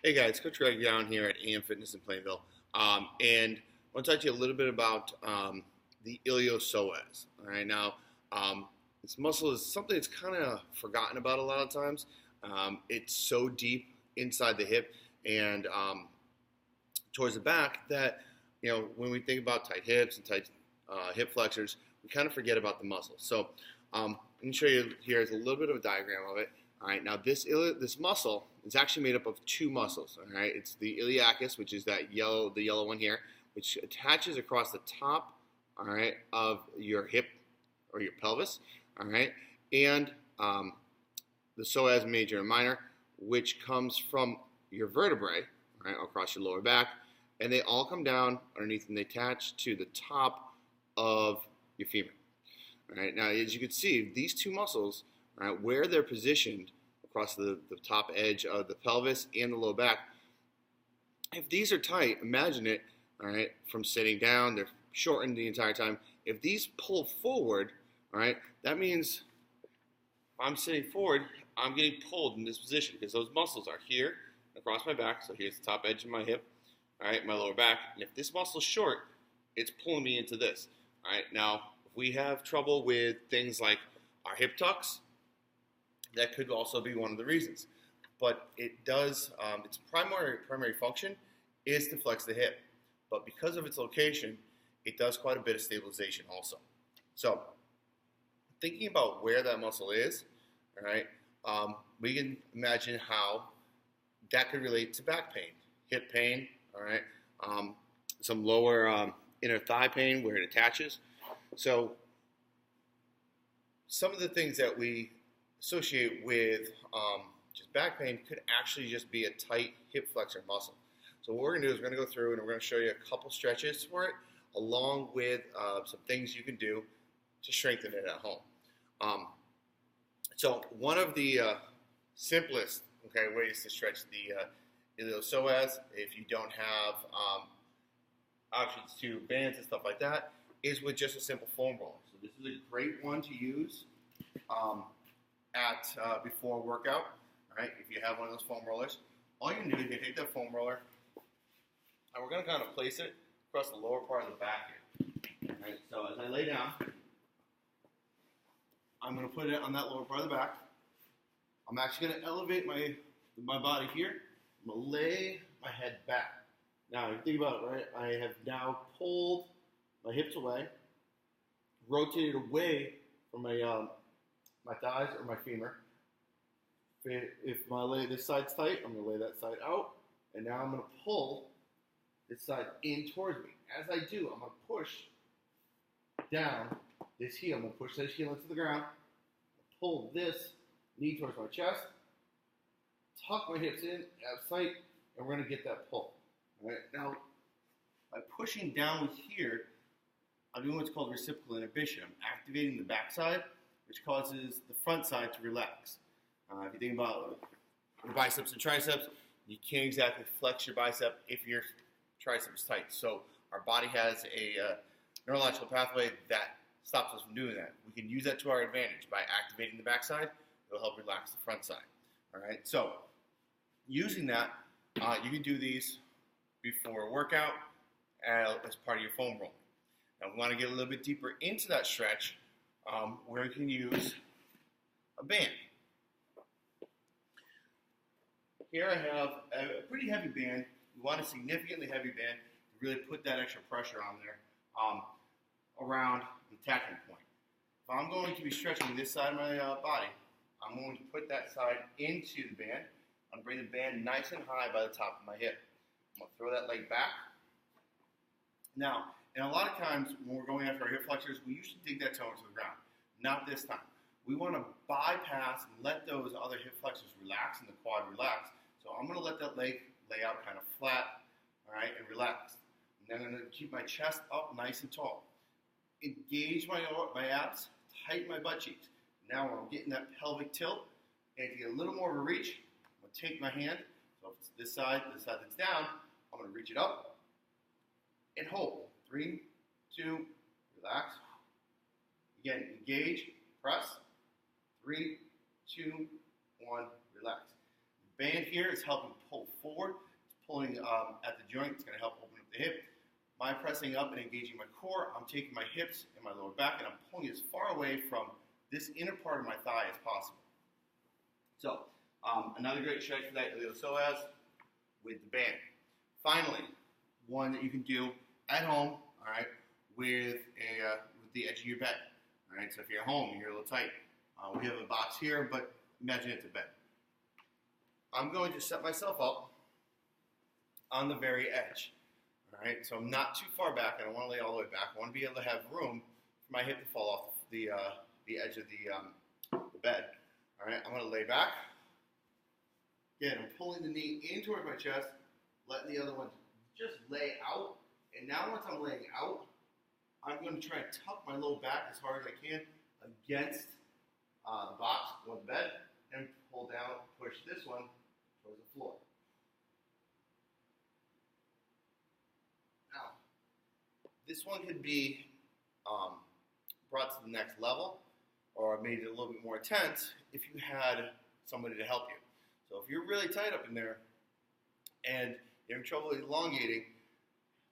Hey guys, Coach Greg down here at AM Fitness in Plainville, and I want to talk to you a little bit about the iliopsoas. All right, now this muscle is something that's kind of forgotten about a lot of times. It's so deep inside the hip and towards the back that when we think about tight hips and tight hip flexors, we kind of forget about the muscle. So I'm going to show you here is a little bit of a diagram of it. All right, now this muscle is actually made up of two muscles. All right, it's the iliacus, which is the yellow one here, which attaches across the top, all right, of your hip or your pelvis, all right, and the psoas major and minor, which comes from your vertebrae, all right, across your lower back, and they all come down underneath and they attach to the top of your femur. All right, now as you can see, these two muscles, all right, where they're positioned across the top edge of the pelvis and the lower back, if these are tight, imagine it, all right, from sitting down, they're shortened the entire time. If these pull forward, all right, that means if I'm sitting forward, I'm getting pulled in this position because those muscles are here across my back. So here's the top edge of my hip, all right, my lower back. And if this muscle's short, it's pulling me into this. All right, now if we have trouble with things like our hip tucks, that could also be one of the reasons. But it does, its primary function is to flex the hip. But because of its location, it does quite a bit of stabilization also. So thinking about where that muscle is, all right, we can imagine how that could relate to back pain, hip pain, all right, some lower inner thigh pain where it attaches. So some of the things that we associate with just back pain could actually just be a tight hip flexor muscle. So what we're going to do is we're going to go through and we're going to show you a couple stretches for it, along with some things you can do to strengthen it at home. So one of the simplest ways to stretch the iliopsoas, if you don't have options to bands and stuff like that, is with just a simple foam roller. So this is a great one to use before a workout. All right, if you have one of those foam rollers, all you can do is you take that foam roller, and we're going to kind of place it across the lower part of the back here. All right, so as I lay down, I'm going to put it on that lower part of the back. I'm actually going to elevate my body here. I'm going to lay my head back. Now, if you think about it, right, I have now pulled my hips away, rotated away from my thighs or my femur. If this side's tight, I'm going to lay that side out, and now I'm going to pull this side in towards me. As I do, I'm going to push down this heel. I'm going to push this heel into the ground, pull this knee towards my chest, tuck my hips in, out of sight, and we're going to get that pull. All right, now, by pushing down here, I'm doing what's called reciprocal inhibition. I'm activating the backside, which causes the front side to relax. If you think about your biceps and triceps, you can't exactly flex your bicep if your tricep is tight. So our body has a neurological pathway that stops us from doing that. We can use that to our advantage by activating the backside. It'll help relax the front side. All right. So using that, you can do these before a workout as part of your foam rolling. Now we want to get a little bit deeper into that stretch, where you can use a band. Here I have a pretty heavy band. You want a significantly heavy band to really put that extra pressure on there around the attachment point. If I'm going to be stretching this side of my body, I'm going to put that side into the band. I'm going to bring the band nice and high by the top of my hip. I'm going to throw that leg back. Now, and a lot of times when we're going after our hip flexors, we usually dig that toe into the ground. Not this time. We want to bypass and let those other hip flexors relax and the quad relax. So I'm going to let that leg lay out kind of flat, all right, and relax. And then I'm going to keep my chest up nice and tall. Engage my abs, tighten my butt cheeks. Now when I'm getting that pelvic tilt, and to get a little more of a reach, I'm going to take my hand, so if it's this side that's down, I'm going to reach it up and hold. 3, 2, relax. Again, engage, press. 3, 2, 1, relax. band here is helping pull forward. It's pulling at the joint. It's going to help open up the hip. By pressing up and engaging my core, I'm taking my hips and my lower back, and I'm pulling as far away from this inner part of my thigh as possible. So, another great stretch for that iliopsoas with the band. Finally, one that you can do at home, all right, with the edge of your bed. All right, so if you're at home and you're a little tight, we have a box here, but imagine it's a bed. I'm going to set myself up on the very edge. All right, so I'm not too far back. I don't want to lay all the way back. I want to be able to have room for my hip to fall off the edge of the bed. All right, I'm going to lay back. Again, I'm pulling the knee in towards my chest, letting the other one just lay out. And now once I'm laying out, I'm going to try and tuck my low back as hard as I can against the box or the bed, and pull down, push this one towards the floor. Now, this one could be brought to the next level or made it a little bit more intense if you had somebody to help you. So if you're really tight up in there and you're having trouble elongating,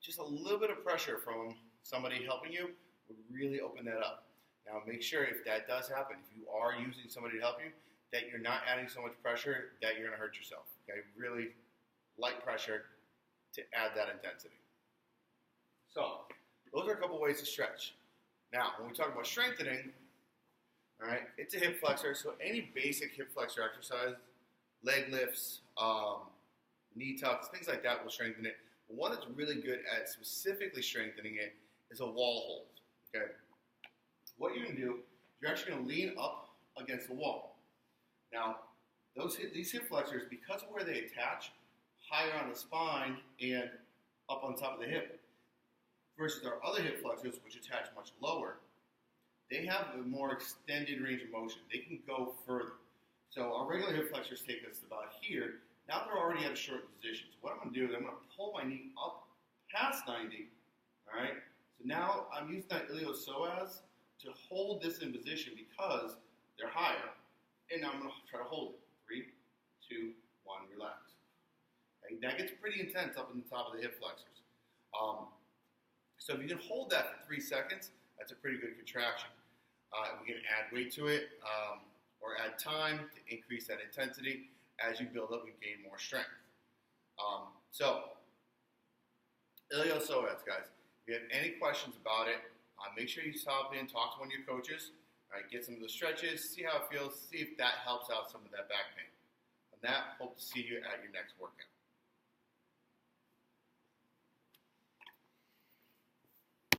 just a little bit of pressure from somebody helping you would really open that up. Now make sure if that does happen, if you are using somebody to help you, that you're not adding so much pressure that you're going to hurt yourself. Okay, really light pressure to add that intensity. So those are a couple ways to stretch. Now when we talk about strengthening, all right, it's a hip flexor, so any basic hip flexor exercise, leg lifts, knee tucks, things like that will strengthen it. But one that's really good at specifically strengthening it is a wall hold. Okay, what you're going to do, you're actually going to lean up against the wall. Now, these hip flexors, because of where they attach, higher on the spine and up on top of the hip, versus our other hip flexors, which attach much lower, they have a more extended range of motion. They can go further. So our regular hip flexors take us about here. Now they're already at a short position. So what I'm going to do is I'm going to pull my knee up past 90. All right. So now I'm using that iliopsoas to hold this in position because they're higher. And now I'm going to try to hold it. 3, 2, 1, relax. Okay? That gets pretty intense up in the top of the hip flexors. So if you can hold that for 3 seconds, that's a pretty good contraction. We can add weight to it or add time to increase that intensity as you build up and gain more strength. So, iliopsoas, guys. If you have any questions about it, make sure you stop in, talk to one of your coaches, get some of the stretches, see how it feels, see if that helps out some of that back pain. On that, hope to see you at your next workout.